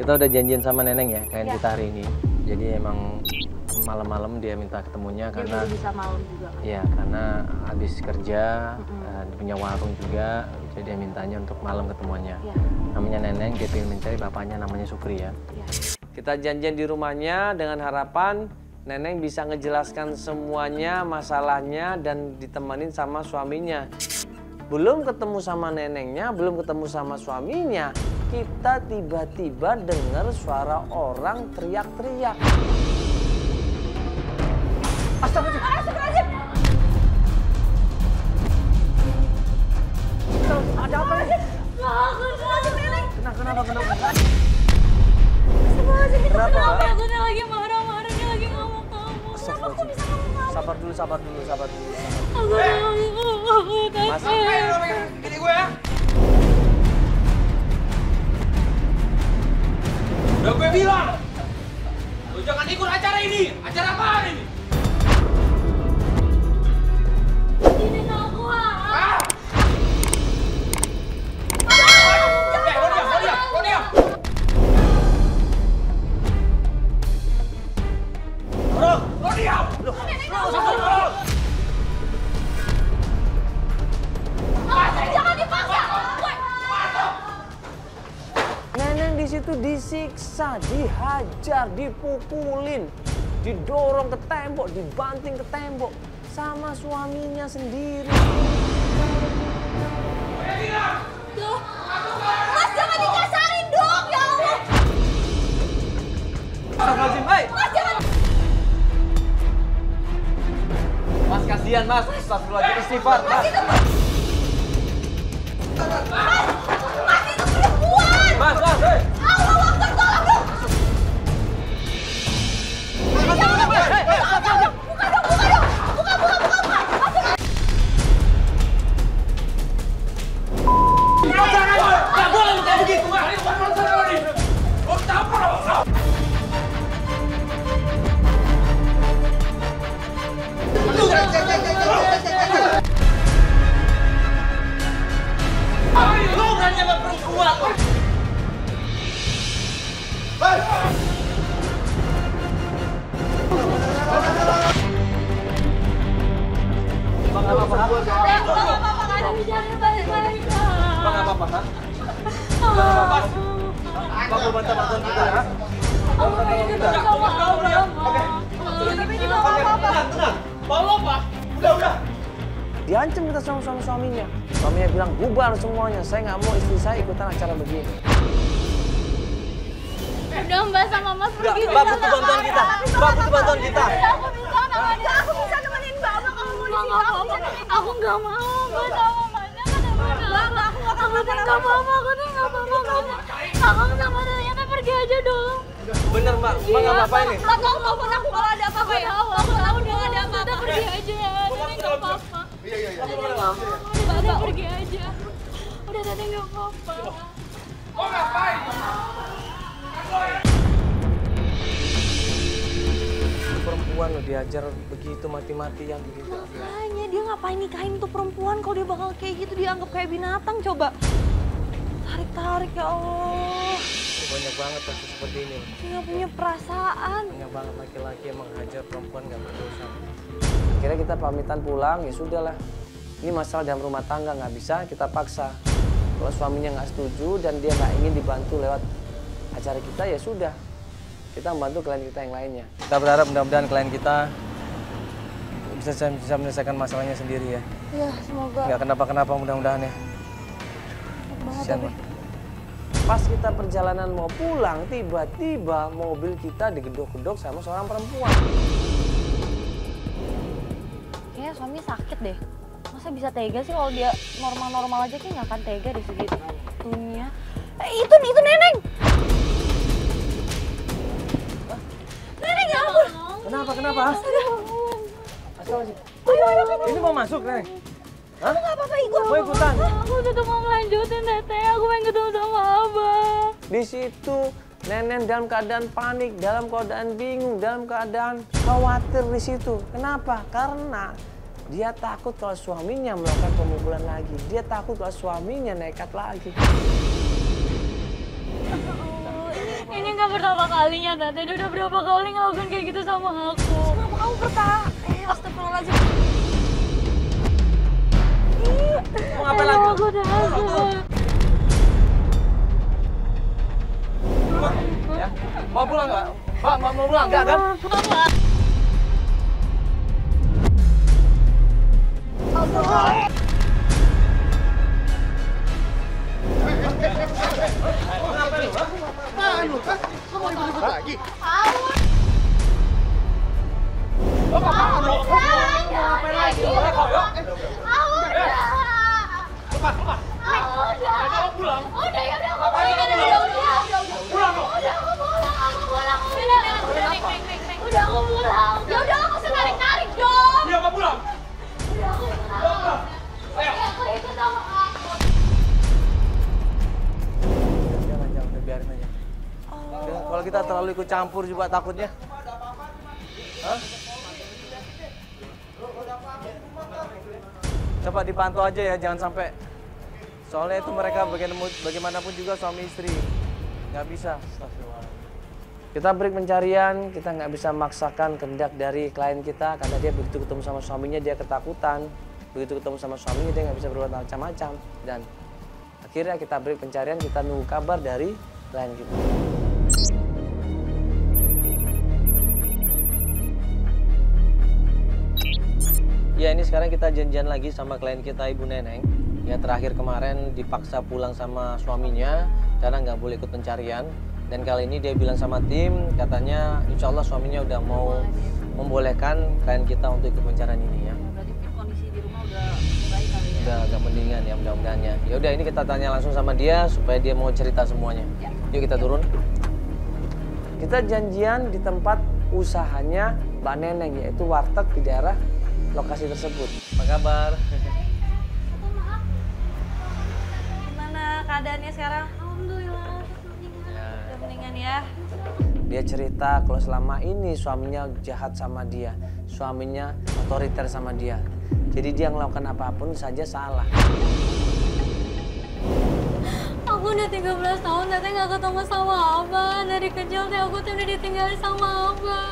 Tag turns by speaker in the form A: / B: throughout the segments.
A: Kita udah janjian sama Neneng ya, klien kita hari ini. Jadi emang malam-malam dia minta ketemunya
B: Dia
A: karena
B: bisa malam juga.
A: Iya, karena habis kerja, dia punya warung juga, jadi dia mintanya untuk malam ketemuannya.
B: Ya.
A: Namanya Neneng, dia pengen mencari bapaknya namanya Sukri ya. Kita janjian di rumahnya dengan harapan Neneng bisa ngejelaskan semuanya masalahnya dan ditemenin sama suaminya. Belum ketemu sama nenengnya, belum ketemu sama suaminya, kita tiba-tiba dengar suara orang teriak-teriak. Astagfirullahaladzim! Ada apa nih? Kenapa? Kenapa?
B: Aku lagi marah-marah, dia lagi ngomong kamu. Kenapa aku bisa ngomong kamu?
A: Sabar dulu.
B: Aku lagi ngomong kamu.
A: Mas,
C: Ini gue ya. Udah gue bilang, lu jangan ikut acara ini. Acara apaan ini?
B: Izinin aku,
C: Ah! Lo diam. Lo diam.
B: Jangan dipaksa.
A: Neneng di situ disiksa, dihajar, dipukulin, didorong ke tembok, dibanting ke tembok sama suaminya sendiri.
B: Duh. Mas, jangan dikasarin dong, ya Allah.
A: Astagfirullahaladzim, hei!
B: Mas, jangan.
A: Mas, kasihan mas, astagfirullahaladzim, istighfar, mas.
B: Mas, itu perempuan.
A: Mas, hei!
B: Allah Akbar, tolong dong. Jangan, buka dong.
C: Gak boleh lu kayak begitu, Mas. Lo tampar lo. Lu berani sama perempuan lo.
A: Bang, apa-apa, ha?
B: Bapak nggak ada bicara balik-balik.
A: Bang, apa-apa, ha? Bang, mau bantuan kita, ha?
B: Aku pengen ketemu sama abang. Tapi ini nggak apa-apa.
C: Tenang. Mau apa? Udah.
A: Diancam kita sama suaminya. Suaminya bilang, bubar semuanya, saya nggak mau istri saya ikutan acara begini.
B: Udah Mbak sama Mas pergi.
A: Mbak butuh bantuan kita. Mbak butuh bantuan kita.
B: Aku bisa nemenin. Aku bisa nemenin Mbak. Kamu mau di sini. Aku nggak mau Mbak sama Mbaknya kenapa? Aku nggak apa-apa. Aku sama ternyata pergi aja dong.
A: Bener mbak, mbak nggak apa-apa ini.
B: Mbak kamu telepon aku kalau ada apa-apa ya. Aku tahu dia nggak ada apa-apa. Udah pergi aja ya. Nenek nggak apa-apa. Udah pergi aja. Udah nenek nggak apa-apa.
C: Mau ngapain?
A: Perempuan lo diajar begitu mati-matian begitu.
B: Makanya dia ngapain nikahin tuh perempuan kalau dia bakal kayak gitu, dianggap kayak binatang coba. Tarik-tarik ya Allah.
A: Banyak banget kasus seperti ini.
B: Dia nggak punya perasaan.
A: Banyak banget laki-laki yang menghajar perempuan nggak berdosa. Akhirnya kita pamitan pulang, ya sudahlah. Ini masalah dalam rumah tangga, nggak bisa kita paksa. Kalau suaminya nggak setuju dan dia nggak ingin dibantu lewat acara kita, ya sudah. Kita membantu klien kita yang lainnya. Kita berharap mudah-mudahan klien kita bisa menyelesaikan masalahnya sendiri ya.
B: Iya, semoga.
A: Nggak kenapa-kenapa mudah-mudahan ya. Kasihan, Mbak. Pas kita perjalanan mau pulang, tiba-tiba mobil kita digedok-gedok sama seorang perempuan.
B: Kayaknya suami sakit deh. Masa bisa tega sih kalau dia normal-normal aja kayak nggak akan tega deh segitunya. Itu Neneng! Neneng ya ampun!
A: Kenapa? Ini mau masuk, Neneng? Hah?
B: Aku nggak apa-apa ikut.
A: Mau ikutan?
B: Aku udah mau melanjutin Teteh, aku pengen ketemu sama Abang.
A: Di situ Neneng dalam keadaan panik, dalam keadaan bingung, dalam keadaan khawatir di situ. Kenapa? Karena dia takut kalau suaminya melakukan pemukulan lagi. Dia takut kalau suaminya nekat lagi.
B: Ini pertama kalinya, Tete. Dia udah berapa kali ngelakuin kayak gitu sama aku.
D: Kenapa kamu bertahan? Astagfirullahaladzim.
C: Mau ngapain lagi?
B: Aku takut.
A: Ya. Mau pulang nggak? Mbak, mau pulang nggak kan?
B: Mama. Ya udah aku narik dong.
C: Dia mau pulang.
A: Jangan, udah biarin aja. Udah, kalau kita terlalu ikut campur juga takutnya. Hah? Coba dipantau aja ya, jangan sampai. Soalnya itu mereka bagaimanapun juga suami istri. Nggak bisa. Kita break pencarian, kita nggak bisa memaksakan kehendak dari klien kita karena dia begitu ketemu sama suaminya dia ketakutan. Begitu ketemu sama suaminya dia nggak bisa berbuat macam-macam. Dan akhirnya kita break pencarian, kita nunggu kabar dari klien kita. Ya ini sekarang kita janjian lagi sama klien kita Ibu Neneng. Ya terakhir kemarin dipaksa pulang sama suaminya karena nggak boleh ikut pencarian. Dan kali ini dia bilang sama tim, katanya insya Allah suaminya udah mau membolehkan klien kita untuk ikut pencarian ini ya.
D: Berarti kondisi di rumah udah baik kali ya?
A: Udah agak mendingan ya mudah-mudahan ya. Ya udah ini kita tanya langsung sama dia supaya dia mau cerita semuanya.
D: Ya.
A: Yuk kita turun. Kita janjian di tempat usahanya Mbak Neneng yaitu warteg di daerah lokasi tersebut. Apa kabar?
D: Gimana keadaannya sekarang?
B: Alhamdulillah.
D: Udah mendingan ya?
A: Dia cerita kalau selama ini suaminya jahat sama dia, suaminya otoriter sama dia. Jadi dia ngelakukan apapun saja salah.
B: Aku udah 13 tahun, Tete nggak ketemu sama Abah. Dari kecil teh aku tuh udah ditinggalin sama Abah.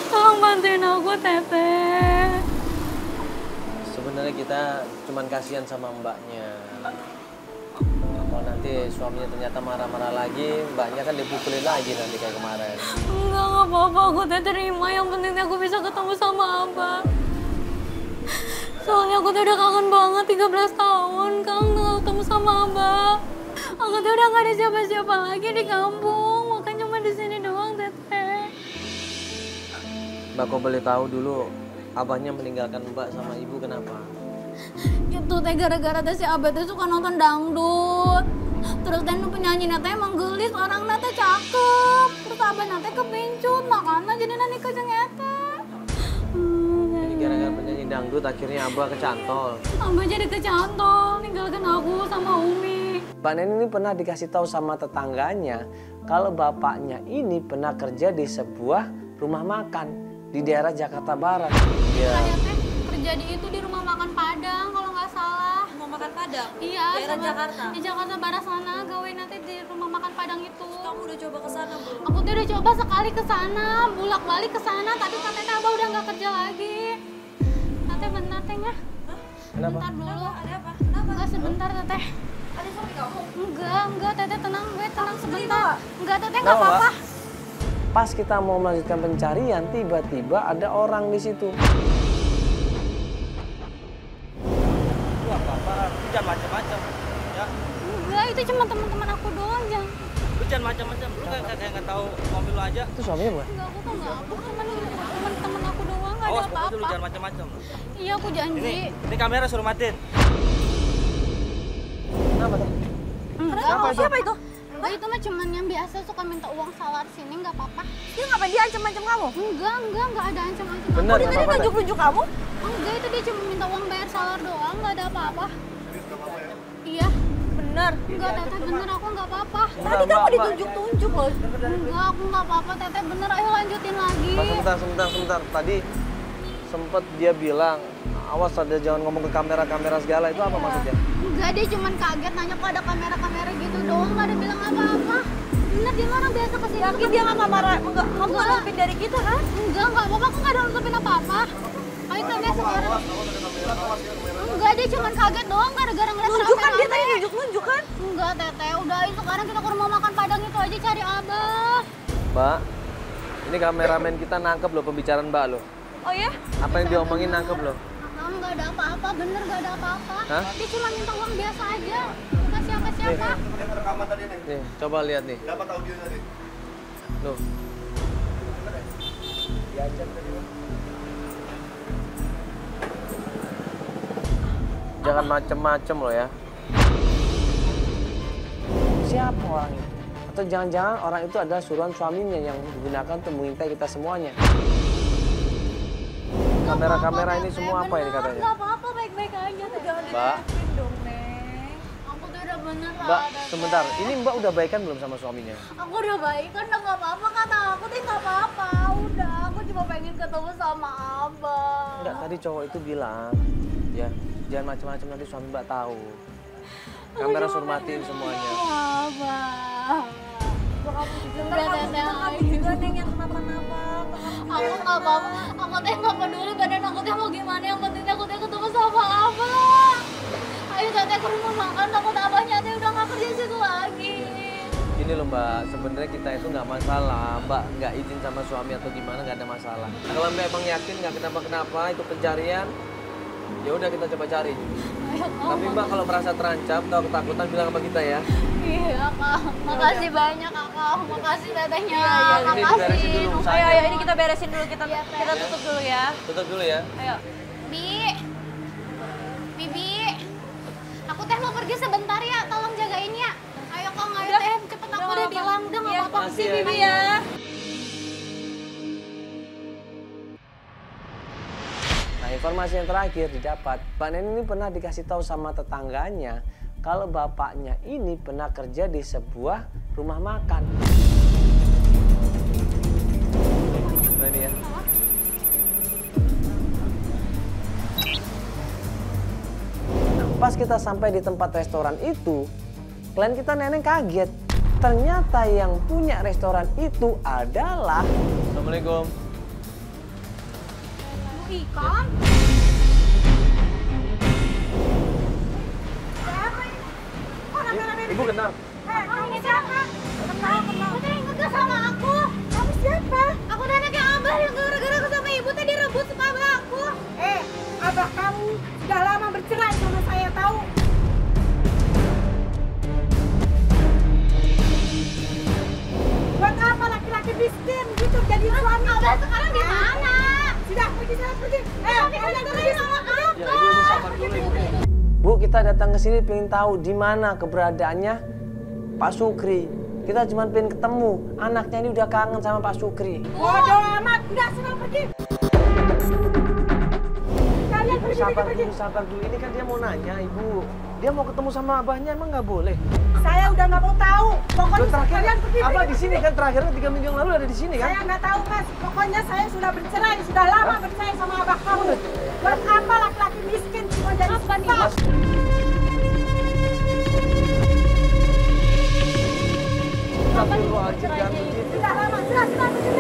B: Tolong bantuin aku, Tete.
A: Sebenarnya kita cuman kasihan sama mbaknya. Kalau nanti suaminya ternyata marah-marah lagi, mbaknya kan dipukulin lagi nanti kayak kemarin.
B: Enggak apa-apa, aku teh terima. Yang penting aku bisa ketemu sama Abah. Soalnya aku tuh udah kangen banget 13 tahun, kangen ketemu sama Abah. Aku tuh udah gak ada siapa-siapa lagi di kampung, makanya cuma di sini doang, Teteh.
A: Mbak kok boleh tahu dulu abahnya meninggalkan mbak sama ibu kenapa?
B: Itu teh gara-gara teh si Abah teh suka nonton dangdut. Terus teh penyanyi teh emang gelis, orang teh cakep. Terus Abah teh kepencut, makanya jadi nani kejeng eta.
A: Jadi gara-gara penyanyi dangdut akhirnya abah kecantol.
B: Abah jadi kecantol, ninggalkan aku sama Umi.
A: Mbak Neni ini pernah dikasih tahu sama tetangganya kalau bapaknya ini pernah kerja di sebuah rumah makan di daerah Jakarta Barat. Iya.
B: Saya teh kerja di itu di rumah makan Padang kalau nggak salah.
D: Mau makan Padang?
B: Iya,
D: Daerah
B: sama-
D: Jakarta?
B: Di Jakarta Barat sana, gawe nanti di rumah makan Padang itu.
D: Kamu udah coba ke sana belum?
B: Aku tuh udah coba sekali ke sana, bolak-balik ke sana, tapi katanya Abah udah nggak kerja lagi. Teteh bentar teh ya.
A: Kenapa?
B: Bentar dulu.
D: Ada apa? Kenapa?
B: Enggak sebentar teteh.
D: Ada suami kamu?
B: Enggak teteh tenang, gue tenang sebentar. Enggak teteh
A: Kenapa,
B: nggak apa-apa.
A: Mbak? Pas kita mau melanjutkan pencarian, tiba-tiba ada orang di situ.
C: Wah, Bapak, lu jangan macam-macam. Ya,
B: Enggak, itu cuma teman-teman aku doang, Jang.
C: lu jangan macam-macam. Lu kayak nggak tahu mobil lu aja.
A: Itu suaminya bukan?
B: Enggak, aku tuh enggak apa, cuma teman-teman aku doang, enggak ada
C: Awas, pokoknya lu
B: apa-apa.
C: jangan macam-macam.
B: Iya, aku janji.
C: Ini kamera suruh matiin.
A: Kenapa tuh?
B: Enggak,
D: Siapa itu?
B: Enggak, itu mah cuman yang biasa suka minta uang salat sini, enggak apa-apa.
D: Dia ngapain dia ancam-ancam kamu?
B: Enggak ada ancam-ancam.
A: Bener,
D: Dia
A: nggak
D: tadi
A: apa-apa.
D: nunjuk-nunjuk kamu?
B: Enggak, itu dia cuma minta uang bayar salar doang, enggak ada apa-apa. Iya,
D: Bener.
B: enggak teteh bener, aku enggak apa-apa.
D: Tadi kamu ditunjuk-tunjuk loh.
B: Enggak, aku enggak apa-apa teteh bener, ayo lanjutin lagi.
A: Pak, sebentar. Tadi sempet dia bilang Awas ada jangan ngomong ke kamera-kamera segala, itu apa maksudnya?
B: Enggak, dia cuman kaget nanya kok ada kamera-kamera gitu doang, nggak ada bilang apa-apa. Bener, dia orang biasa kesini.
D: Yakin dia nggak marah, nggak nutupin dari kita kan?
B: Enggak apa-apa, aku nggak ada nutupin apa-apa. Ayo kita lihat sekarang. Enggak, dia cuman kaget doang gara-gara ngeliat
D: Nunjukkan dia tadi
B: rame-rame.
D: nunjuk kan?
B: Enggak, Teteh, udahin sekarang kita ke rumah makan Padang itu aja cari Abah.
A: Mbak, ini kameramen kita nangkep loh pembicaraan Mbak loh.
D: Oh ya?
A: Apa yang diomongin nangkep loh.
B: Akang nggak ada apa-apa, bener nggak ada apa-apa.
A: Hah?
B: Dia cuma minta uang biasa aja, nggak siapa-siapa.
A: Nih, coba lihat nih.
C: Dapat audio tadi.
A: Loh. Jangan macem-macem loh ya. Siapa orang itu? Atau jangan-jangan orang itu adalah suruhan suaminya yang digunakan untuk mengintai kita semuanya. Kamera-kamera ini semua apa ini katanya?
B: Nggak apa-apa, baik-baik aja. Jangan
A: Mbak,
D: Dong, Neng.
B: Aku tuh udah bener lah.
A: Mbak,
B: Teteh.
A: sebentar. Ini Mbak udah baikan belum sama suaminya?
B: Aku udah baik kan, udah nggak apa-apa kata aku tuh nggak apa-apa. Udah, aku cuma pengen ketemu sama Abah.
A: Enggak, tadi cowok itu bilang, ya jangan macam-macam nanti suami Mbak tahu. Kamera suruh matiin semuanya.
B: Abah. Udah, Teteh.
D: Aku juga Neng yang kenapa-napa.
B: Aku nggak apa-apa. Aku teh nggak peduli badan aku teh mau gimana. Yang penting aku teh ketemu sama Abah. Ayo Teteh ke rumah makan. Takut Abahnya teh udah nggak kerja situ lagi.
A: Gini loh Mbak, sebenarnya kita itu nggak masalah. Mbak nggak izin sama suami atau gimana nggak ada masalah. Nah, kalau Mbak emang yakin nggak kenapa-kenapa itu pencarian, ya udah kita coba cari. Tapi Mbak kalau merasa terancam atau ketakutan bilang sama kita ya.
B: Iya Kak, makasih banyak Kakak, makasih Tetehnya,
A: Ini diberesin dulu
B: makasih.
A: usahanya.
D: Ayo, ini kita beresin dulu, kita
B: Iya, Teh.
D: kita tutup dulu ya.
A: Tutup dulu ya.
D: Ayo.
B: Bibi, aku teh mau pergi sebentar ya, tolong jagain ya. Ayo Kang, ayo teh, cepet aku udah bilang, udah nggak
D: Iya,
B: apa-apa
A: makasih
B: sih
A: ya,
B: Bibi
A: Ibu.
B: ya.
A: Nah, informasi yang terakhir didapat, Pak Nen ini pernah dikasih tahu sama tetangganya kalau bapaknya ini pernah kerja di sebuah rumah makan. Nah, ini ya. Nah, pas kita sampai di tempat restoran itu, klien kita Neneng kaget. Ternyata yang punya restoran itu adalah... Assalamualaikum.
B: Ikon.
A: Ibu kenal?
B: Ini siapa? Kenal. Udah inget gak sama aku? Kamu siapa? Aku udah anaknya Abah yang gara-gara aku sama ibu tadi rebut sama Abah aku.
E: Abah kamu sudah lama bercerai sama saya tahu. Buat apa laki-laki miskin gitu jadi suami?
B: Abah sekarang di mana?
E: Sudah pergi sana pergi.
B: Kalian dengerin sama aku.
A: Ya, ibu sabar dulu, Ibu. Bu, kita datang ke sini pengen tahu di mana keberadaannya Pak Sukri. Kita cuma pengen ketemu. Anaknya ini udah kangen sama Pak Sukri.
E: Bodoh amat, udah sana pergi. Kalian
A: Ibu sabar dulu. Ini kan dia mau nanya, Ibu. Dia mau ketemu sama abahnya, emang nggak boleh?
E: Saya udah nggak mau tahu. Pokoknya
A: Loh, terakhir,
E: kalian pergi.
A: Abah
E: pergi,
A: di sini
E: pergi.
A: kan terakhirnya 3 minggu yang lalu ada di sini kan?
E: Saya nggak tahu mas. Pokoknya saya sudah bercerai, sudah lama bercerai sama abah kamu. Buat apa laki-laki miskin cuma jadi susah?
A: Astagfirullahaladzim, jangan begitu.
E: Sudah lama, sudah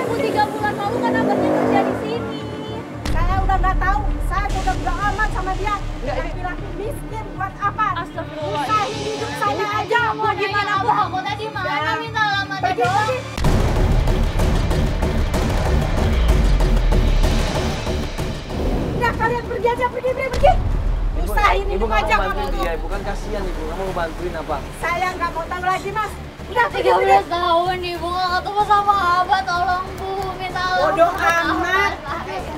B: Ibu 3 bulan lalu kan Abahnya kerja di sini.
E: Saya udah nggak tahu. Saya sudah udah amat sama dia. Laki-laki miskin buat apa?
B: Astagfirullah.
E: Usahin hidup saya aja.
B: Mau gimana Abah aku tadi mana
E: Ya.
B: minta alamatnya
E: Pergi,
B: doang.
E: pergi. Udah kalian pergi aja, pergi. Usahin
A: Ibu
E: hidup
A: nggak
E: aja
A: mau
E: kamu.
A: bantuin dia, Ibu kan kasihan Ibu. Kamu mau bantuin apa?
E: Saya nggak mau tahu lagi mas. Udah
B: 13 tahun Ibu nggak ketemu sama Abah, tolong Bu, minta alamat.
E: Bodoh amat.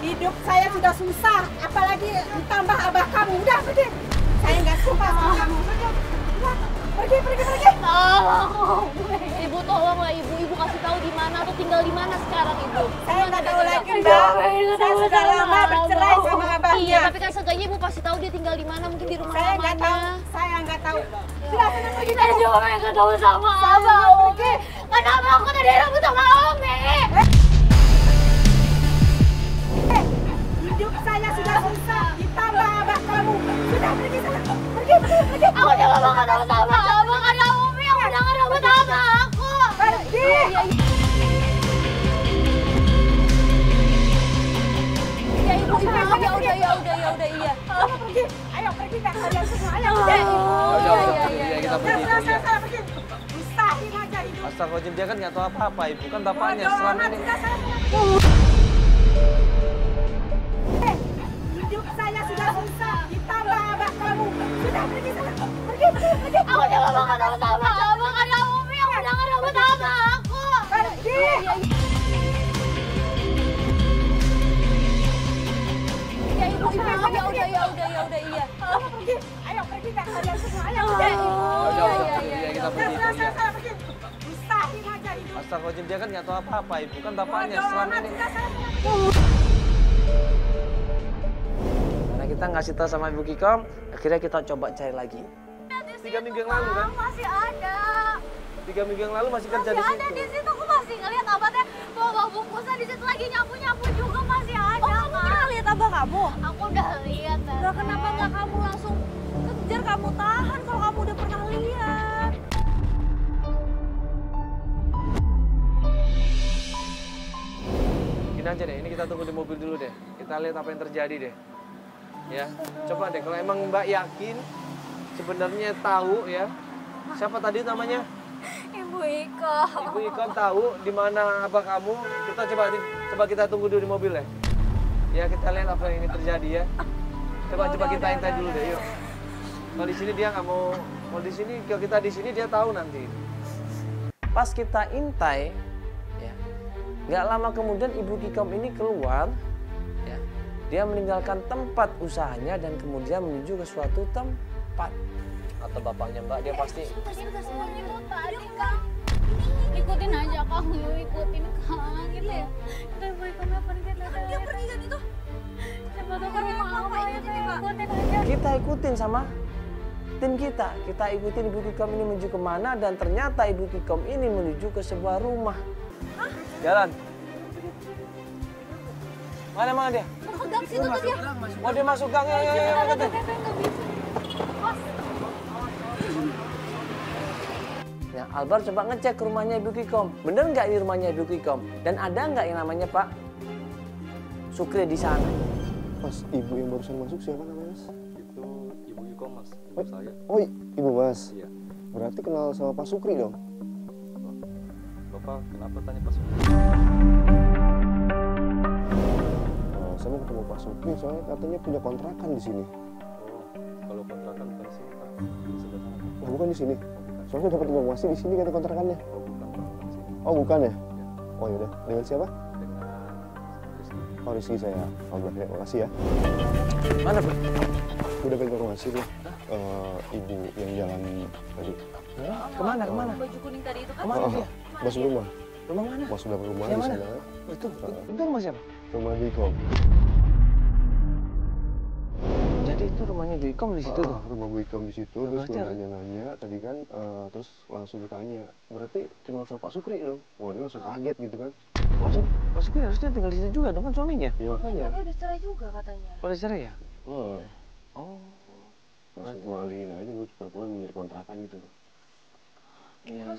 E: Hidup saya sudah susah, apalagi ditambah abah kamu. Udah pergi. Saya nggak suka sama kamu. Pergi.
B: Tolong, Ibu tolonglah Ibu kasih tahu di mana atau tinggal di mana sekarang Ibu.
E: Saya nggak tahu lagi mbak. Saya sudah lama bercerai sama abahnya.
B: Iya, tapi kan seenggaknya Ibu pasti tahu dia tinggal di mana, mungkin di rumah
E: Saya nggak tahu.
B: mamanya.
E: Saya nggak tahu. Sudah sana pergi.
B: Saya cuma pengen ketemu sama Abah, Umi. Kenapa aku tadi rambut sama Umi?
E: Hidup saya sudah susah, ditambah ditambah abah kamu. Sudah pergi sana. Pergi.
B: Aku udah gak mau ketemu sama abang karena Umi yang udah ngerebut sama aku.
E: Pergi.
D: Ya ibu, ya udah iya.
E: Kamu pergi. Ayo pergi dah kalian semua. Ayo.
A: Ya, kita pergi.
E: Sana pergi. Usahin aja hidup.
A: Astagfirullahaladzim, dia kan nggak tahu apa-apa, ibu kan bapaknya
E: Bodoh
A: selama
E: amat,
A: ini.
E: sudah sana. Hidup saya sudah susah, ditambah abah kamu. Sudah pergi sana. Pergi.
B: Aku udah gak mau ketemu sama abang karena Umi yang udah ngerebut sama aku.
E: Pergi.
D: Ya ibu, ya udah iya.
E: Kamu pergi. Ayo pergi dah kalian semua. Ayo.
A: Ya, kita pergi.
E: Sana pergi. Usahin aja hidup.
A: Astagfirullahaladzim, dia kan nggak tahu apa-apa, ibu kan bapaknya
E: Bodoh
A: selama
E: amat,
A: ini.
E: sudah sana.
A: Karena kita ngasih tahu sama Ibu Kikom, akhirnya kita coba cari lagi. 3 minggu yang lalu kan?
B: Masih ada.
A: 3 minggu yang lalu masih kerja di
B: Masih ada
A: situ.
B: di situ. Aku masih ngeliat abahnya bawa bungkusan di situ lagi nyapu juga masih ada.
D: Oh, kamu pernah lihat abah kamu?
B: Aku udah lihat.
D: Lah kenapa nggak kamu langsung kejar, kamu tahan kalau kamu udah pernah lihat?
A: Gini aja deh, ini kita tunggu di mobil dulu deh. Kita lihat apa yang terjadi deh. Ya, coba deh kalau emang Mbak yakin sebenarnya tahu ya. Siapa tadi namanya?
B: Ibu Iko.
A: Ibu Ikon tahu di mana abah kamu. Kita coba kita tunggu dulu di mobil ya. Ya, kita lihat apa yang ini terjadi ya. Coba kita intai dulu deh, yuk. Kalau di sini dia nggak mau di sini, kalau kita di sini dia tahu nanti. Pas kita intai, ya, nggak lama kemudian Ibu Kikom ini keluar, ya, dia meninggalkan tempat usahanya dan kemudian menuju ke suatu tempat. Atau bapaknya Mbak, dia pasti.
B: Semua itu tadi kan. Ikutin aja kamu, ikutin Kang gitu ya. Kita Ibu Iko nggak pergi tadi. Dia pergi kan itu. Coba tuh kan apa ya, ikutin aja.
A: Kita ikutin sama tim kita. Kita ikutin Ibu Kikom ini menuju kemana dan ternyata Ibu Kikom ini menuju ke sebuah rumah. Jalan. Mana dia?
B: Ke gang situ tuh dia.
A: Oh, dia masuk gang. Ya.
B: Nggak bisa.
A: Nah, Albar coba ngecek ke rumahnya Ibu Kikom. Bener nggak ini rumahnya Ibu Kikom? Dan ada nggak yang namanya Pak Sukri di sana?
F: Mas, ibu yang barusan masuk siapa namanya, Mas?
G: Itu Ibu Iko, Mas. Ibu saya.
F: Oh, ibu Mas.
G: Iya.
F: Berarti kenal sama Pak Sukri dong?
G: Bapak kenapa tanya Pak Sukri?
F: Saya mau ketemu Pak Sukri soalnya katanya punya kontrakan di sini.
G: Oh, kalau kontrakan bukan di sini, Pak. Di sebelah sana, Pak.
F: Oh, bukan di sini. Soalnya dapat informasi di sini kata kontrakannya.
G: Oh, bukan, Pak. Bukan di sini.
F: Oh, bukan ya?
G: Ya,
F: Oh, yaudah. Dengan siapa?
G: dengan Rizky.
F: Oh, Rizky saya. Oh, terima kasih ya.
A: Mana, Bu?
F: Gue dapat informasi tuh. Ibu yang jalan tadi.
A: Kemana?
D: Baju kuning tadi itu kan?
A: Kemana dia?
F: Masuk rumah.
A: Rumah mana?
F: Masuk dalam rumah
A: Yang
F: di
A: mana?
F: sana.
A: Itu rumah siapa?
F: Rumah Bikom.
A: Jadi itu rumahnya Ibu Kikom di situ tuh.
F: Rumah Bikom di situ.
A: Nah,
F: Terus
A: berarti
F: gue nanya-nanya tadi kan, terus langsung ditanya. Berarti kenal sama Pak Sukri dong? Wah, dia langsung kaget gitu kan.
A: Pak Sukri harusnya tinggal di sini juga dong kan suaminya.
F: Iya makanya.
D: Tapi udah cerai juga katanya.
A: Boleh cerai ya?
F: Oh,
A: Oh.
F: langsung ngalihin aja gue pura-pura nyari kontrakan gitu.
A: Iya.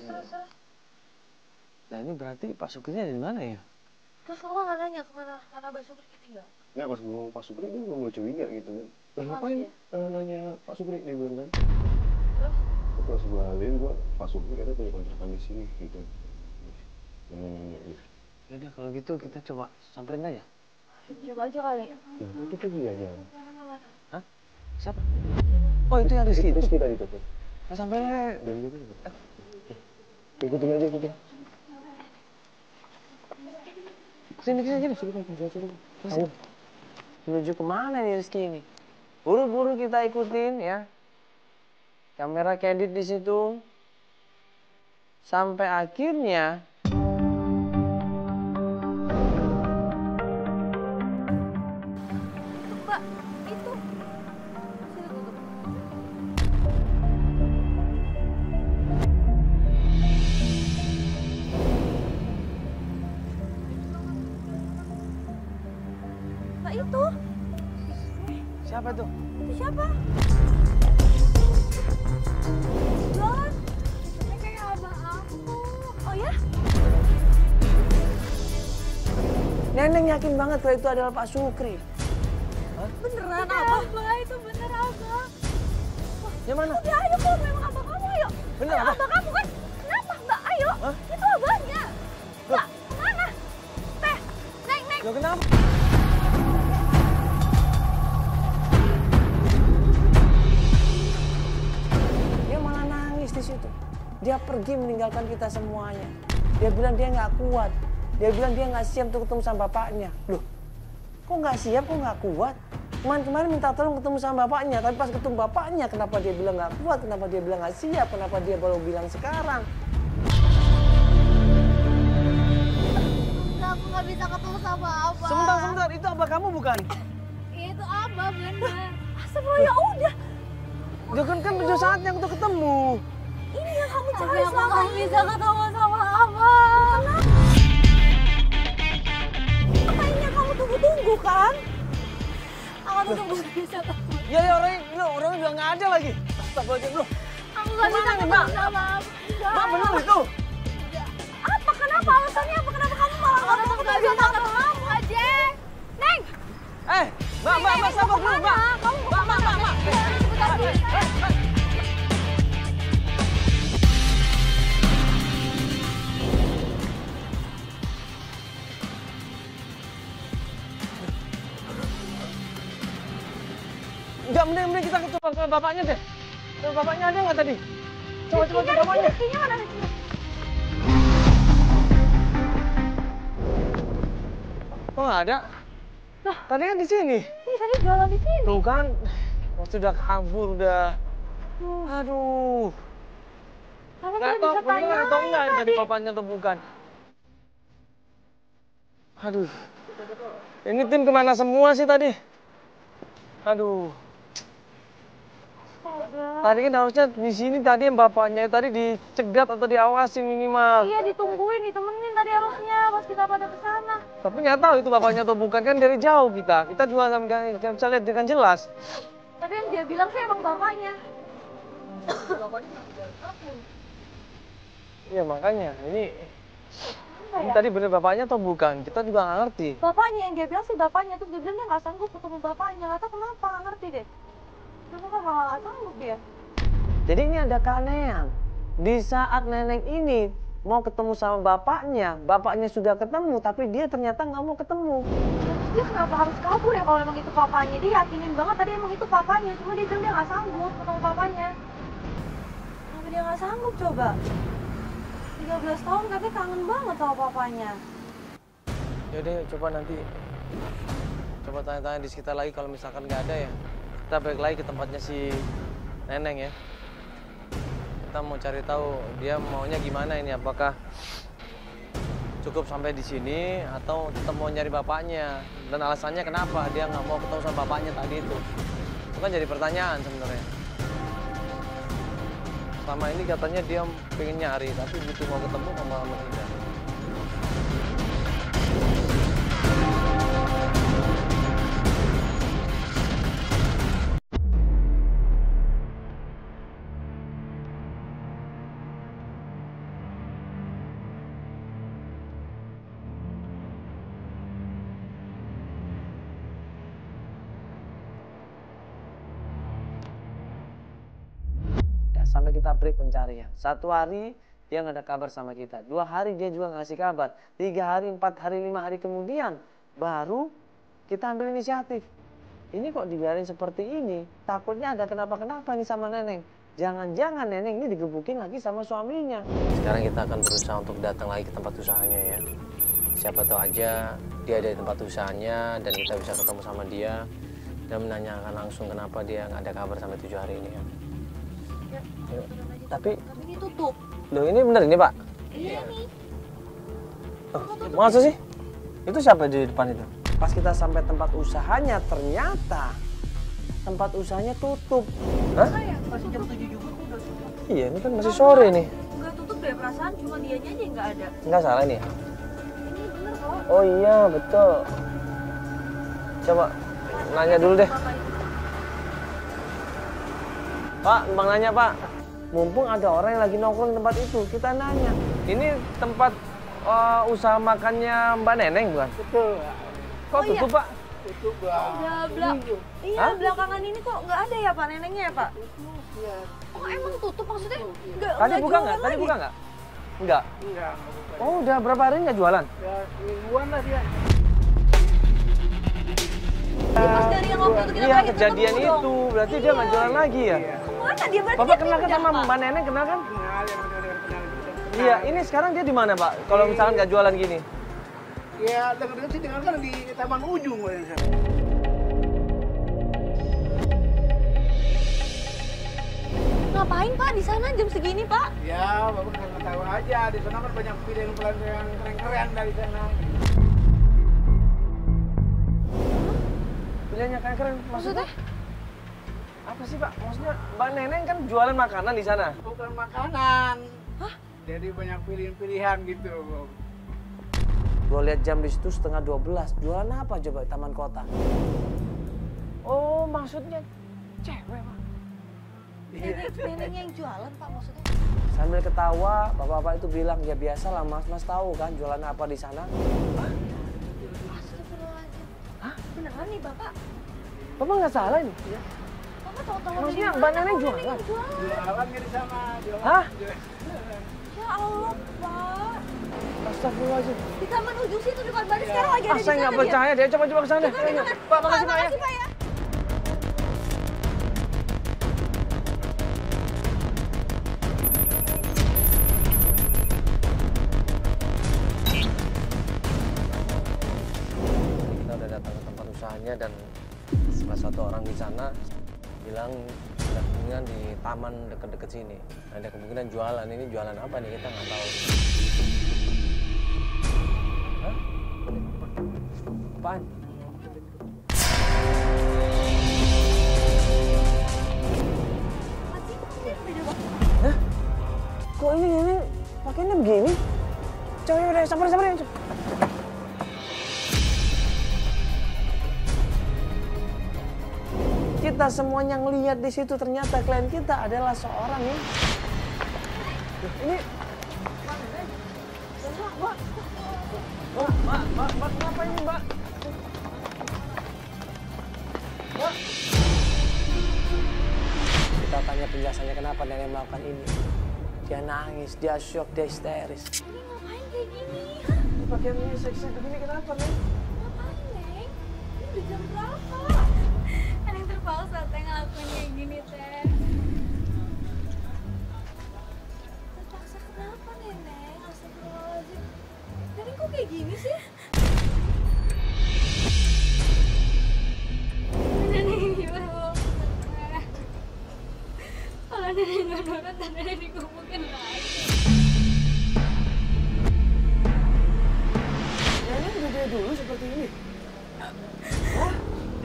A: Nah ini berarti Pak Sukrinya di mana ya?
D: Terus kamu nggak nanya kemana Abah Sukri tinggal?
F: Nggak, pas ngomong Pak Sukri dia belum curiga gitu kan. Lah ngapain nanya Pak Sukri dia bilang kan? Terus pas gue ngalihin gue, Pak Sukri katanya punya kontrakan di sini gitu.
A: Yaudah kalau gitu kita coba samperin aja.
D: Coba aja kali.
F: Nah, kita gini aja.
A: Hah? Siapa? Oh itu yang Rizky.
F: Rizky tadi tuh.
A: Nah, samperin aja.
F: Dan gitu. Ikutin aja, ikutin.
A: Sini. Terus, menuju kemana nih Rizky ini? Buru-buru kita ikutin ya. Kamera candid di situ. Sampai akhirnya
D: Mbak, itu. Sini tutup. Mbak itu.
A: Siapa tuh?
D: Itu siapa? Loh, ini kayak abang aku. Oh ya?
A: Neneng yakin banget kalau itu adalah Pak Sukri.
D: Beneran abang? Itu bener abang.
A: Yang mana?
D: Ya ayo kalau memang abang kamu ayo.
A: Bener
D: Ayo,
A: apa?
D: abang kamu kan? Kenapa mbak? Ayo.
A: Hah?
D: Itu abangnya. Mbak, kemana? Teh, Neng.
A: Loh kenapa? Dia malah nangis di situ. Dia pergi meninggalkan kita semuanya. Dia bilang dia nggak kuat. Dia bilang dia nggak siap untuk ketemu sama bapaknya. Loh, kok nggak siap, kok nggak kuat? Kemarin minta tolong ketemu sama bapaknya, tapi pas ketemu bapaknya, kenapa dia bilang nggak kuat? Kenapa dia bilang nggak siap? Kenapa dia baru bilang sekarang?
B: Aku nggak bisa ketemu sama abang.
A: Sebentar, itu abah kamu bukan?
B: Itu abang bener.
D: Astagfirullah, ya udah.
A: Ya kan udah saatnya untuk ketemu.
D: Ini yang kamu
B: Tapi
D: cari
B: aku
D: selama
B: nggak
D: ini.
B: bisa ketemu sama abang.
D: Apa ini yang kamu tunggu-tunggu kan?
B: Aku tuh nggak bisa ketemu.
A: Ya orangnya udah nggak ada lagi. Astagfirullahaladzim loh.
B: Aku nggak bisa
A: Kemana nih,
B: ketemu
A: Mbak?
B: sama abang.
A: Mbak bener itu.
D: Apa? Kenapa? Alasannya apa? Kenapa kamu malah
B: Aku tuh nggak bisa ketemu kamu aja. Neng.
A: Mbak sabar dulu, Mbak. Mbak. Enggak, mending kita ketemu sama bapaknya deh. Sama bapaknya ada nggak tadi? Coba ke bapaknya.
D: Rezekinya mana nih?
A: Kok nggak ada? Tadi kan di sini.
D: Ih, tadi jualan di sini.
A: Tuh kan, waktu udah kabur udah. Aduh.
D: Kamu
A: Nggak
D: kan
A: tahu
D: bisa
A: bener
D: tanya
A: atau enggak
D: tadi.
A: dari bapaknya atau bukan. Aduh. Ini tim kemana semua sih tadi? Aduh. Tadi kan harusnya di sini tadi yang bapaknya tadi dicegat atau diawasi minimal.
D: Iya, ditungguin, ditemenin tadi harusnya pas kita pada ke sana.
A: Tapi nggak tahu itu bapaknya atau bukan kan dari jauh kita. Kita juga nggak bisa lihat dengan jelas.
D: Tapi yang dia bilang sih emang bapaknya.
A: Iya makanya ini tadi bener bapaknya atau bukan? Kita juga nggak ngerti.
D: Bapaknya yang dia bilang sih bapaknya tuh dia bilang dia nggak sanggup ketemu bapaknya. Nggak tahu kenapa, nggak ngerti deh. Kenapa malah nggak sanggup dia?
A: Jadi ini ada keanehan. Di saat neneng ini mau ketemu sama bapaknya sudah ketemu, tapi dia ternyata nggak mau ketemu.
D: Terus dia kenapa harus kabur ya kalau emang itu papanya? Dia yakinin banget tadi emang itu papanya, cuma dia bilang dia nggak sanggup ketemu papanya. Kenapa dia nggak sanggup coba? 13 tahun tapi kangen banget sama papanya.
A: Yaudah coba nanti coba tanya-tanya di sekitar lagi kalau misalkan nggak ada ya. Kita balik lagi ke tempatnya si neneng ya. Kita mau cari tahu dia maunya gimana ini, apakah cukup sampai di sini atau tetap mau nyari bapaknya dan alasannya kenapa dia nggak mau ketemu sama bapaknya tadi itu kan jadi pertanyaan sebenarnya. Selama ini katanya dia pengen nyari tapi begitu mau ketemu malah menghindar. Sampai kita break pencarian. 1 hari dia nggak ada kabar sama kita. 2 hari dia juga nggak ngasih kabar. 3 hari, 4 hari, 5 hari kemudian baru kita ambil inisiatif. Ini kok dibiarin seperti ini? Takutnya ada kenapa-kenapa nih sama neneng. Jangan-jangan neneng ini digebukin lagi sama suaminya. Sekarang kita akan berusaha untuk datang lagi ke tempat usahanya ya. Siapa tahu aja dia ada di tempat usahanya dan kita bisa ketemu sama dia dan menanyakan langsung kenapa dia nggak ada kabar sampai 7 hari ini ya. Tapi
D: ini tutup.
A: Loh ini bener ini Pak?
D: Iya nih.
A: Masa sih? Itu siapa di depan itu? Pas kita sampai tempat usahanya ternyata tempat usahanya tutup. Hah?
D: Masih jam 7 juga udah tutup.
A: Iya ini kan masih sore nih.
D: Enggak tutup deh, perasaan cuma dianya aja yang nggak ada.
A: Nggak salah ini ya?
D: Ini bener kok.
A: Oh iya betul. Coba nanya dulu deh. Pak, Bang nanya Pak, mumpung ada orang yang lagi nongkrong di tempat itu, kita nanya. Ini tempat usaha makannya Mbak Neneng bukan?
H: Betul.
A: Kok tutup Pak?
H: Itu Bang.
D: Iya, belakangan ini kok nggak ada ya Pak Nenengnya ya Pak?
H: Iya.
D: Oh emang tutup maksudnya? Nggak
A: Tadi buka
D: jualan
A: nggak? Tadi
D: lagi?
A: buka nggak? Enggak.
H: Enggak.
A: Oh, udah berapa hari nggak jualan?
H: Ya, mingguan lah dia.
D: Jadi pas dari yang waktu itu kita
A: Iya,
D: terakhir
A: kejadian
D: ketemu
A: itu.
D: dong.
A: Berarti dia nggak jualan lagi ya?
D: Kemana dia berarti?
A: Bapak
D: dia
A: kenal kan
D: pindah,
A: sama
D: Pak?
A: Mbak Neneng, kenal kan?
H: Kenal, yang kenal.
A: Iya, ini sekarang dia di mana Pak? Kalau misalkan nggak jualan gini?
H: Ya, dengar-dengar sih dengar kan di Taman Ujung kayaknya sana.
D: Ngapain Pak di sana jam segini Pak?
H: Ya, Bapak nggak tahu aja. Di sana kan banyak pilihan yang keren-keren dari sana.
A: Pilihannya kayak keren. Maksudnya? Apa sih Pak? Maksudnya Mbak Neneng kan jualan makanan di sana?
H: Bukan makanan. Hah? Jadi banyak pilihan-pilihan gitu.
A: Gue lihat jam di situ setengah 12. Jualan apa coba di Taman Kota? Oh, maksudnya cewek Pak.
D: Neneknya yang jualan Pak maksudnya?
A: Sambil ketawa, bapak-bapak itu bilang, ya biasa lah mas, mas tahu kan jualan apa di sana?
D: Astagfirullahaladzim. Hah? Beneran nih Bapak?
A: Bapak nggak salah ini?
D: Bapak tahu-tahu
A: Maksudnya
D: dari
A: Mbak
D: mana
A: Neneng
D: kalau
A: jualan?
H: Jualan nggak di sana? Jualan.
A: Hah?
D: Ya Allah Pak.
A: Astagfirullahaladzim.
D: Di Taman Ujung situ dekat Bali sekarang lagi ada di
A: Saya
D: sana
A: nggak
D: dia.
A: percaya deh, coba-coba ke sana.
D: Coba,
A: Ayo,
D: coba.
A: Pak, makasih Pak ya.
D: Makasih Pak ya.
A: Kita udah datang ke tempat usahanya dan salah satu orang di sana bilang ada kemungkinan di taman deket-deket sini. Ada kemungkinan jualan. Ini jualan apa nih kita nggak tahu. Hah? Apaan? Hah? Kok ini pakainya begini? Coba udah sabar. Kita semuanya ngelihat di situ ternyata klien kita adalah seorang yang ini Mbak, kenapa ini Mbak? Mbak. Kita tanya penjelasannya kenapa nenek melakukan ini. Dia nangis, dia syok, dia histeris.
D: Ini ngapain kayak gini?
A: Ini pakaiannya seksi begini kenapa, Neng?
D: Ngapain, Neng? Ini udah jam berapa? Neng terpaksa Teh ngelakuin kayak gini, Teh. Terpaksa kenapa, Neneng? Astagfirullahaladzim. Neneng kok kayak gini sih? Neneng gimana mau? Kalau Neneng nggak nurut, Neneng dikumpulin lagi.
A: Nenek udah dari dulu seperti ini?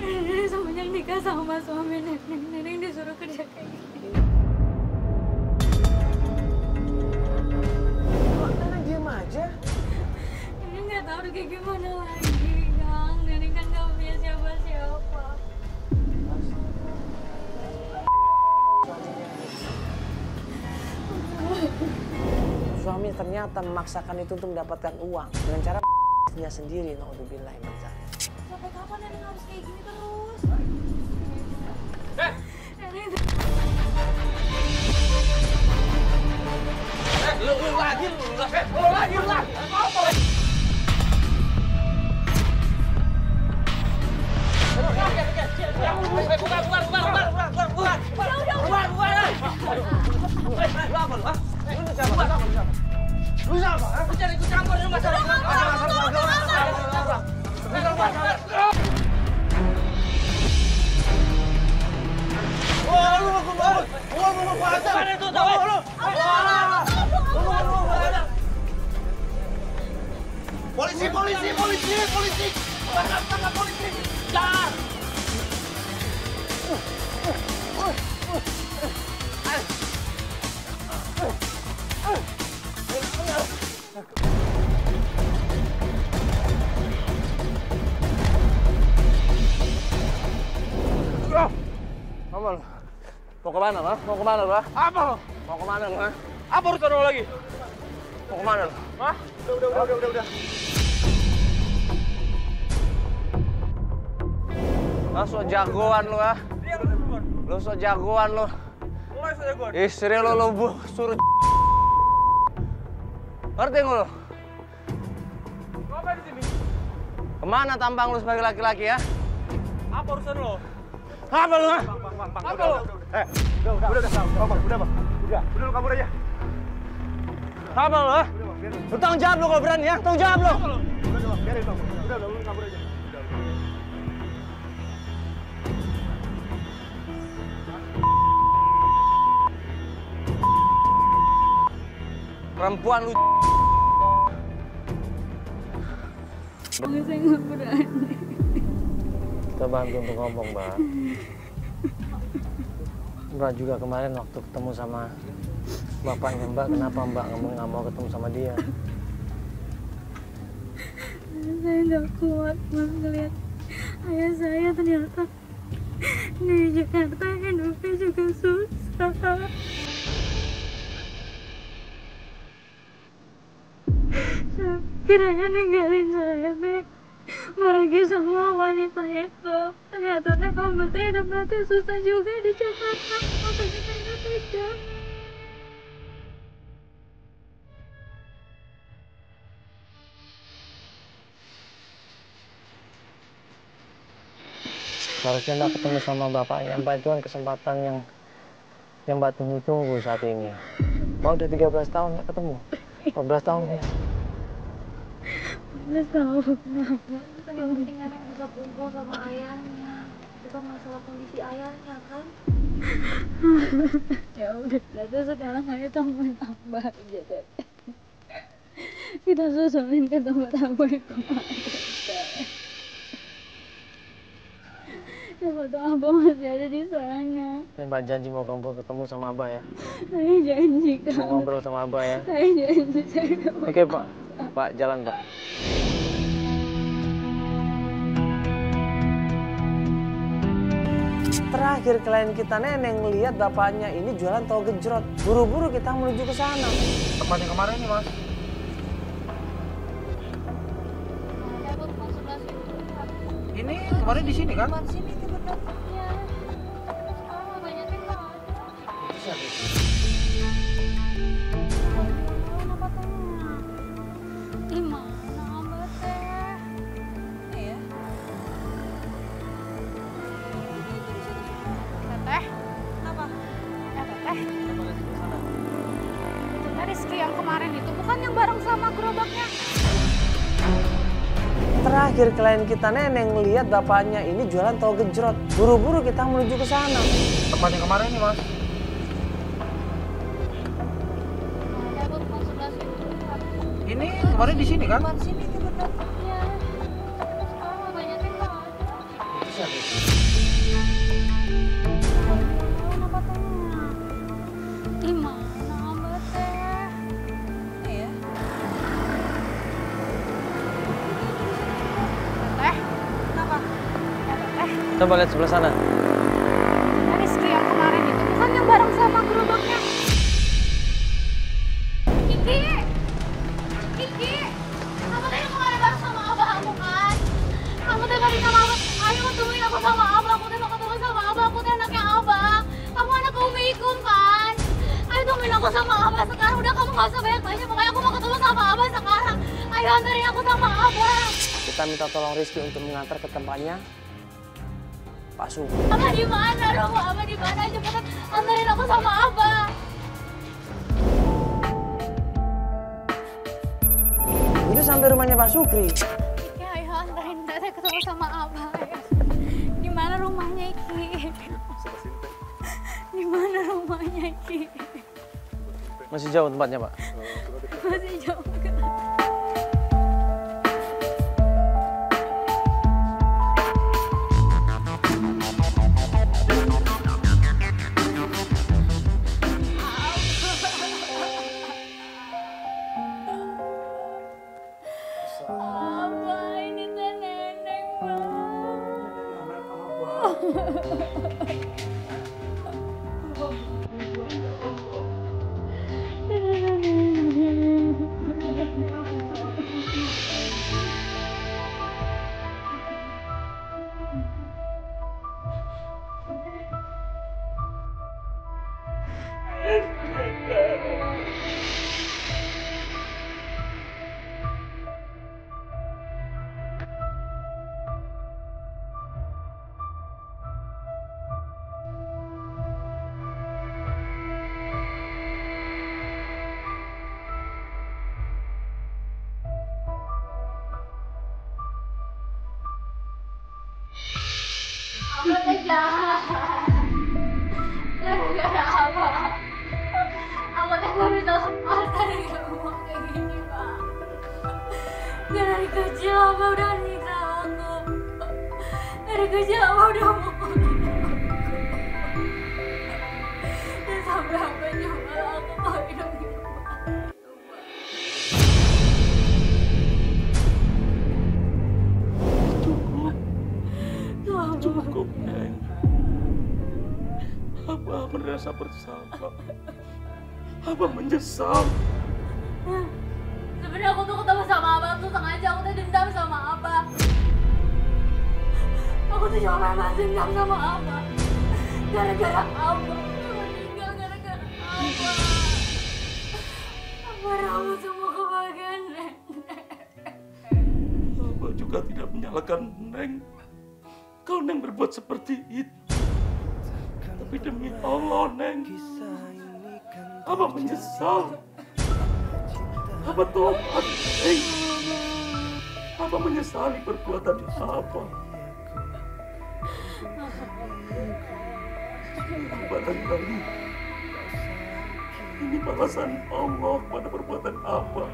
D: Nenek semenjak nikah sama suami Neneng disuruh kerja kayak gini.
A: Kok Nenek diam aja?
D: Neneng nggak tahu udah kayak gimana lagi, Kang. Neneng kan nggak punya siapa-siapa.
A: Suami ternyata memaksakan itu untuk mendapatkan uang dengan cara nya sendiri. Naudzubillah min dzalik.
D: Sampai kapan Neneng harus kayak gini terus? Neneng
C: Lu lagi. Apa? Polisi! Tangkap polisi! Jangan!
A: Mau kemana lo? Mau kemana lo?
C: Apa lo?
A: Mau kemana lo?
C: Apa urusan lo lagi?
A: Mau kemana lo?
C: Hah? Udah.
A: Lo so jagoan lo ah. Lo so jagoan lo.
C: Lo yang saja gue.
A: Istri lo suruh. Ngerti nggak lo?
C: Lo apa di sini?
A: Kemana tampang lo sebagai laki-laki ya?
C: Apa urusan lo?
A: Apa lo?
C: Bang. Apa lo? Udah lo kabur aja.
A: Apa lo? Lo tanggung jawab lo kalau berani ya? Tanggung jawab lo.
C: Udah bang, biarin bang. Udah lo kabur aja.
A: Perempuan lu.
B: Saya nggak berani.
A: Kita bantu untuk ngomong, Mbak. Mbak juga kemarin waktu ketemu sama bapaknya Mbak, kenapa Mbak nggak mau ketemu sama dia?
B: Saya nggak kuat Mas ngeliat ayah saya ternyata di Jakarta hidupnya juga susah. Kiranya ninggalin saya, Bek. Pergi sama wanita itu. Ternyata kamu hidup nanti susah juga di Jakarta. Makanya saya tidak.
A: Harusnya Mbak ketemu sama bapaknya. Mbak itu kan kesempatan yang Mbak tunggu-tunggu saat ini. Mbak udah 13 tahun nggak ketemu. 14 tahun ya.
B: 14 tahun.
D: Yang penting Neneng bisa kumpul sama ayahnya. Bukan masalah kondisi ayahnya kan?
B: Ya udah, berarti sekarang ayo temuin Abah aja deh. Kita susulin ke tempat Abah yang kemarin. Siapa tahu Abah masih ada di sana.
A: Mbak janji mau ketemu sama Abah ya.
B: Saya janji kan.
A: Mau ngobrol sama Abah ya.
B: Saya janji saya
A: Oke Pak. Pak jalan Pak. Terakhir klien kita Neneng lihat bapaknya ini jualan tahu gejrot. Buru-buru kita menuju ke sana.
C: Tempat yang kemarin nih mas. Ini kemarin di sini kan?
B: Di sini kita dapatnya. Sekarang banyak yang nggak ada. Kenapa tanya? Di mana Abah teh? Iya. Teteh? Apa? Teteh? Itu Rizky yang kemarin itu bukan yang bareng sama gerobaknya?
A: Terakhir klien kita Neneng lihat bapaknya ini jualan tahu gejrot. Buru-buru kita menuju ke sana.
C: Tempat yang kemarin nih mas. Ini kemarin di sini kan?
B: Di sini kita dapatnya. Sekarang banyak yang nggak ada. Kenapa tanya? Di mana Abah teh? Iya. Teteh? Kenapa? Teteh?
A: Coba lihat sebelah sana.
B: Rizky yang kemarin itu bukan yang bareng sama gerobaknya? Kiki, kamu tadi kemarin bareng sama abah kamu kan? Kamu tadi balik sama abah, ayo temuin aku sama abah, aku tadi mau ketemu sama abah, aku tadi anaknya abah. Kamu anak Umikum kan? Ayo temuin aku sama abah sekarang, udah kamu gak usah banyak tanya, pokoknya aku mau ketemu sama abah sekarang. Ayo anterin aku sama abah.
A: Kita minta tolong Rizky untuk mengantar ke tempatnya Pak Sugri.
B: Abah di mana? Rumah abah di mana? Cepetan anterin aku sama abah.
A: Itu sampai rumahnya Pak Sugri.
B: Iki, ayo anterin teteh ketemu sama abah. Di mana rumahnya Iki? Di mana rumahnya Iki?
A: Masih jauh tempatnya Pak.
B: Masih jauh kan? Abah, ini teh Neneng, Bang. Aku tega. Gara-gara apa? Aku tega bisa sempat dari kamu kayak gini, Pak. Dari kecil apa udah nyiksa aku. Dari kecil apa udah mukulin aku. Dan sampai apa juga aku mau hidup di rumah itu, Pak.
C: Cukup, Neng. Abah merasa bersalah. Abah menyesal.
B: Sebenarnya aku tuh ketemu sama Abah tuh sengaja, aku tuh dendam sama Abah. Aku tuh cuma memang dendam sama Abah. Gara-gara Abah meninggal, gara-gara Abah. Abah rawat semua kebahagiaan Nenek.
C: Abah juga tidak menyalahkan Neng. Kalau Neng berbuat seperti itu. Tapi demi Allah, Neng. Abah menyesal. Abah tobat, Neng. Abah menyesali perbuatan Abah. Barangkali ini balasan Allah pada perbuatan Abah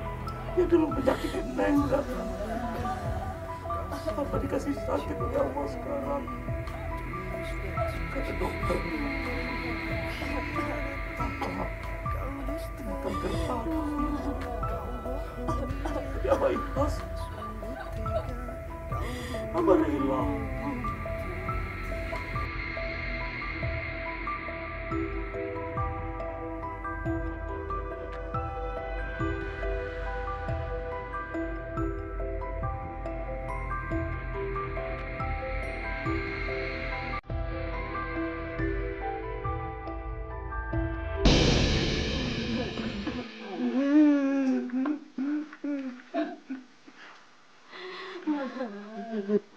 C: yang dulu menyakiti Neng. Apa dikasih sakit oleh Allah sekarang? Kata dokter, makan keras. Tapi Abah ikhlas. Abah rela.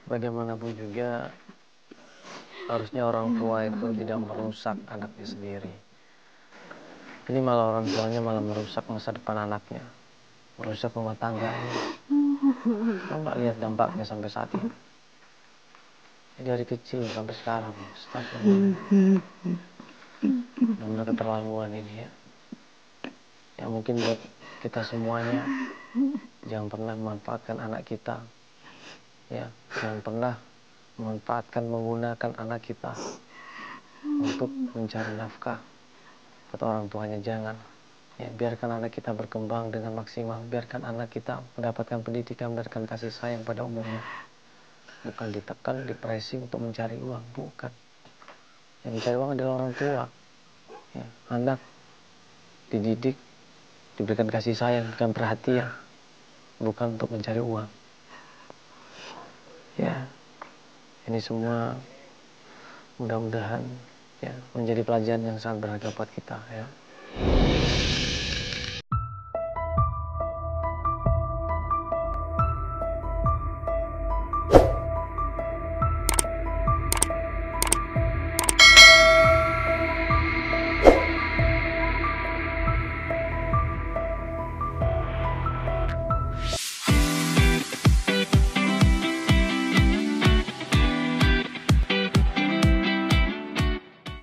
A: Bagaimanapun juga harusnya orang tua itu tidak merusak anaknya sendiri. Ini malah orang tuanya malah merusak masa depan anaknya, merusak rumah tangganya. Coba lihat dampaknya sampai saat ini. Dari kecil sampai sekarang, benar keterlaluan ini ya. Ya mungkin buat kita semuanya, jangan pernah memanfaatkan anak kita. Ya, jangan pernah menggunakan anak kita untuk mencari nafkah buat orang tuanya, jangan. Ya, biarkan anak kita berkembang dengan maksimal, biarkan anak kita mendapatkan pendidikan, mendapatkan kasih sayang pada umumnya. Bukan ditekan, dipressing untuk mencari uang, bukan. Yang mencari uang adalah orang tua. Ya, anak dididik, diberikan kasih sayang, diberikan perhatian, bukan untuk mencari uang. Ya, ini semua mudah-mudahan ya menjadi pelajaran yang sangat berharga buat kita ya.